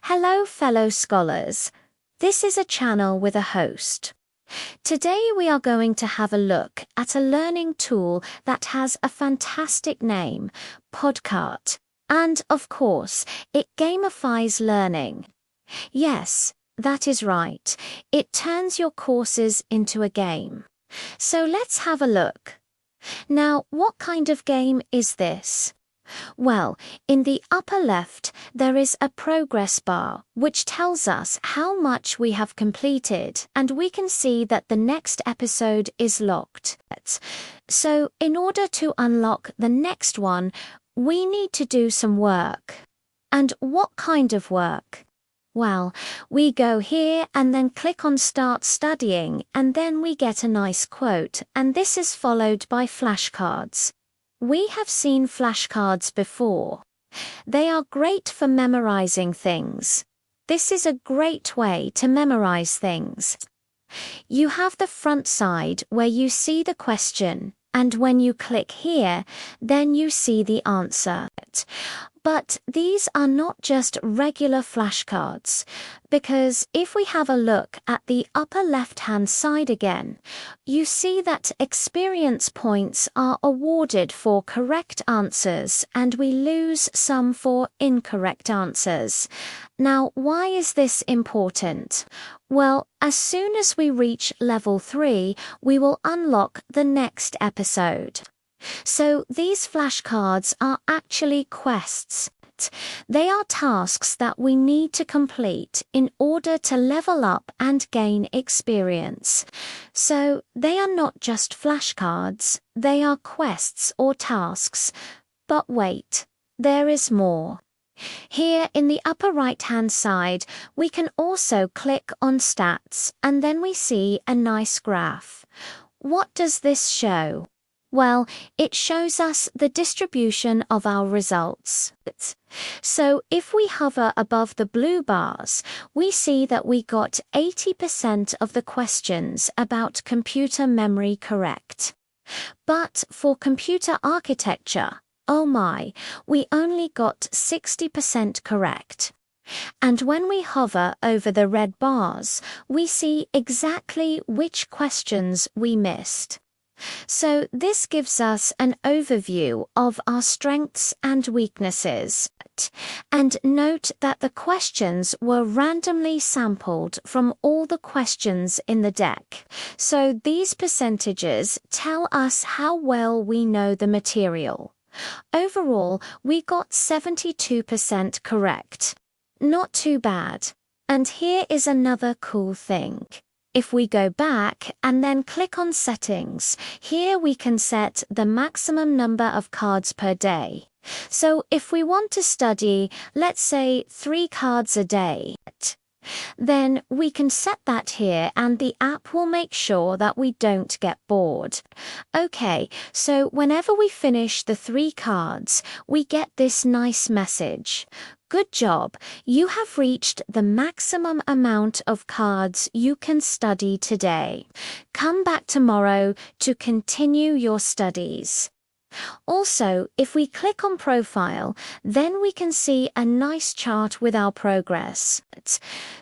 Hello, fellow scholars. This is a channel with a host. Today we are going to have a look at a learning tool that has a fantastic name, Podcart. And, of course, it gamifies learning. Yes, that is right. It turns your courses into a game. So let's have a look. Now, what kind of game is this? Well, in the upper left, there is a progress bar, which tells us how much we have completed, and we can see that the next episode is locked. So, in order to unlock the next one, we need to do some work. And what kind of work? Well, we go here and then click on Start Studying, and then we get a nice quote, and this is followed by flashcards. We have seen flashcards before. They are great for memorizing things. This is a great way to memorize things. You have the front side where you see the question, and when you click here, then you see the answer. But these are not just regular flashcards, because if we have a look at the upper left-hand side again, you see that experience points are awarded for correct answers and we lose some for incorrect answers. Now, why is this important? Well, as soon as we reach level 3, we will unlock the next episode. So these flashcards are actually quests. They are tasks that we need to complete in order to level up and gain experience. So they are not just flashcards, they are quests or tasks. But wait, there is more. Here in the upper right-hand side, we can also click on Stats, and then we see a nice graph. What does this show? Well, it shows us the distribution of our results. So if we hover above the blue bars, we see that we got 80% of the questions about computer memory correct. But for computer architecture, oh my, we only got 60% correct. And when we hover over the red bars, we see exactly which questions we missed. So this gives us an overview of our strengths and weaknesses. And note that the questions were randomly sampled from all the questions in the deck. So these percentages tell us how well we know the material. Overall, we got 72% correct. Not too bad. And here is another cool thing. If we go back and then click on Settings, here we can set the maximum number of cards per day. So if we want to study, let's say 3 cards a day, then we can set that here and the app will make sure that we don't get bored. Okay, so whenever we finish the 3 cards, we get this nice message. Good job, you have reached the maximum amount of cards you can study today. Come back tomorrow to continue your studies. Also, if we click on Profile, then we can see a nice chart with our progress.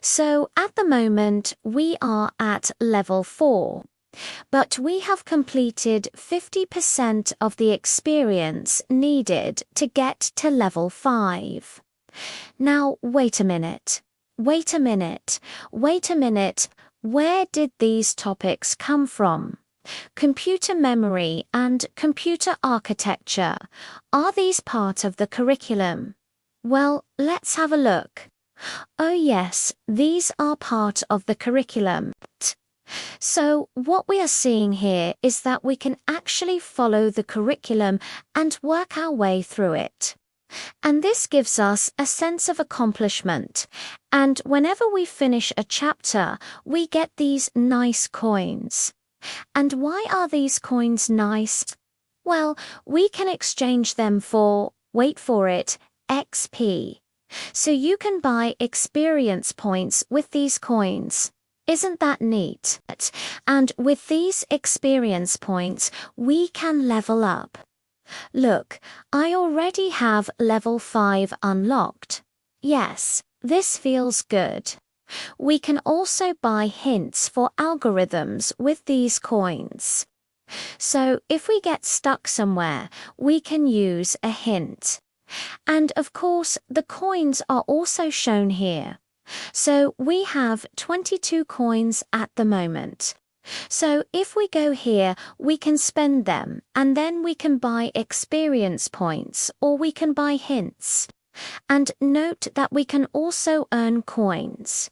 So at the moment, we are at level 4. But we have completed 50% of the experience needed to get to level 5. Now, wait a minute. Where did these topics come from? Computer memory and computer architecture. Are these part of the curriculum? Well, let's have a look. Oh yes, these are part of the curriculum. So what we are seeing here is that we can actually follow the curriculum and work our way through it. And this gives us a sense of accomplishment. And whenever we finish a chapter, we get these nice coins. And why are these coins nice? Well, we can exchange them for, wait for it, XP. So you can buy experience points with these coins. Isn't that neat? And with these experience points, we can level up. Look, I already have level 5 unlocked. Yes, this feels good. We can also buy hints for algorithms with these coins. So if we get stuck somewhere, we can use a hint. And of course, the coins are also shown here. So we have 22 coins at the moment. So if we go here, we can spend them, and then we can buy experience points, or we can buy hints. And note that we can also earn coins.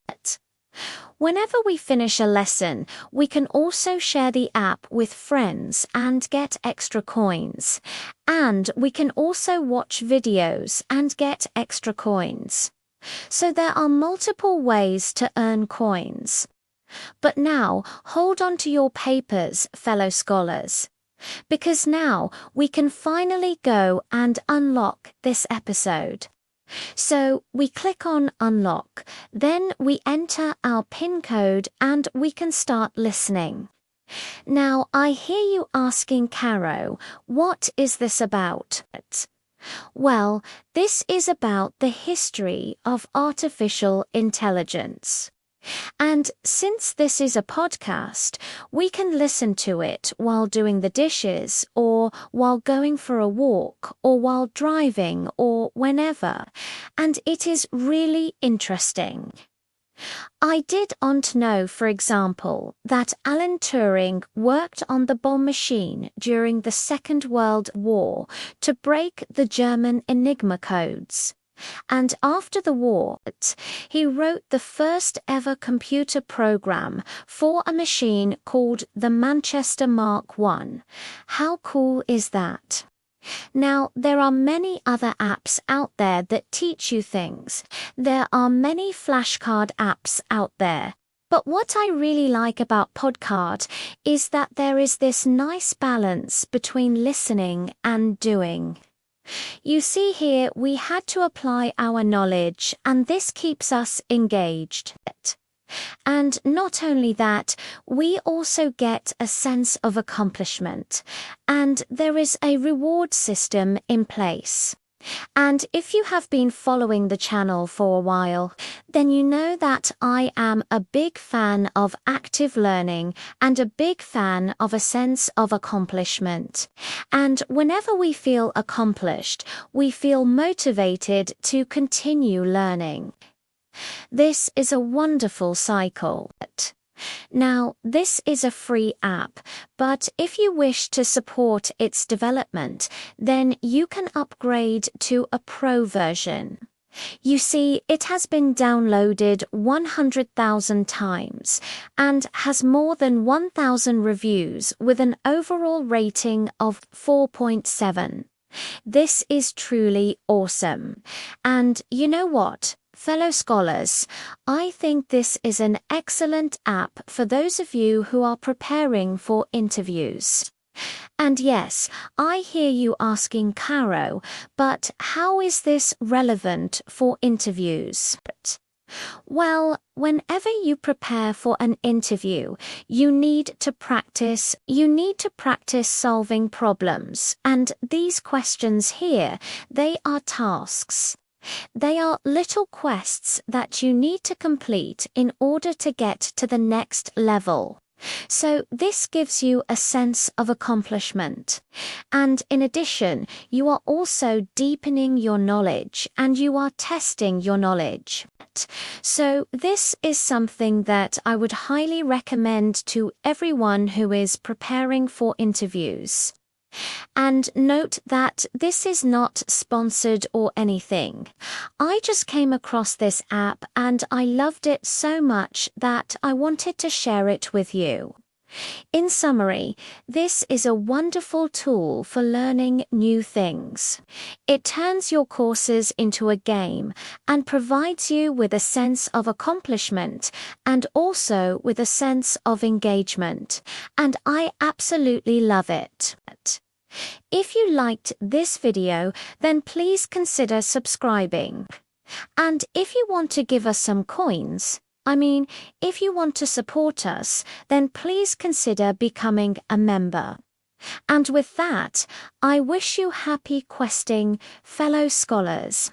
Whenever we finish a lesson, we can also share the app with friends and get extra coins. And we can also watch videos and get extra coins. So there are multiple ways to earn coins. But now, hold on to your papers, fellow scholars. Because now we can finally go and unlock this episode. So we click on Unlock, then we enter our PIN code and we can start listening. Now I hear you asking Caro, what is this about? Well, this is about the history of artificial intelligence. And since this is a podcast, we can listen to it while doing the dishes, or while going for a walk, or while driving, or whenever. And it is really interesting. I did not know, for example, that Alan Turing worked on the bomb machine during the Second World War to break the German Enigma codes. And after the war, he wrote the first ever computer program for a machine called the Manchester Mark I. How cool is that? Now, there are many other apps out there that teach you things. There are many flashcard apps out there. But what I really like about Podcart is that there is this nice balance between listening and doing. You see here, we had to apply our knowledge, and this keeps us engaged. And not only that, we also get a sense of accomplishment, and there is a reward system in place. And if you have been following the channel for a while, then you know that I am a big fan of active learning and a big fan of a sense of accomplishment. And whenever we feel accomplished, we feel motivated to continue learning. This is a wonderful cycle. Now, this is a free app, but if you wish to support its development, then you can upgrade to a pro version. You see, it has been downloaded 100,000 times and has more than 1,000 reviews with an overall rating of 4.7. This is truly awesome. And you know what? Fellow scholars, I think this is an excellent app for those of you who are preparing for interviews. And yes, I hear you asking, Caro, but how is this relevant for interviews? Well, whenever you prepare for an interview, you need to practice solving problems. And these questions here, they are tasks. They are little quests that you need to complete in order to get to the next level. So this gives you a sense of accomplishment. And in addition, you are also deepening your knowledge and you are testing your knowledge. So this is something that I would highly recommend to everyone who is preparing for interviews. And note that this is not sponsored or anything. I just came across this app and I loved it so much that I wanted to share it with you. In summary, this is a wonderful tool for learning new things. It turns your courses into a game and provides you with a sense of accomplishment and also with a sense of engagement. And I absolutely love it. If you liked this video, then please consider subscribing. And if you want to give us some coins, if you want to support us, then please consider becoming a member. And with that, I wish you happy questing, fellow scholars.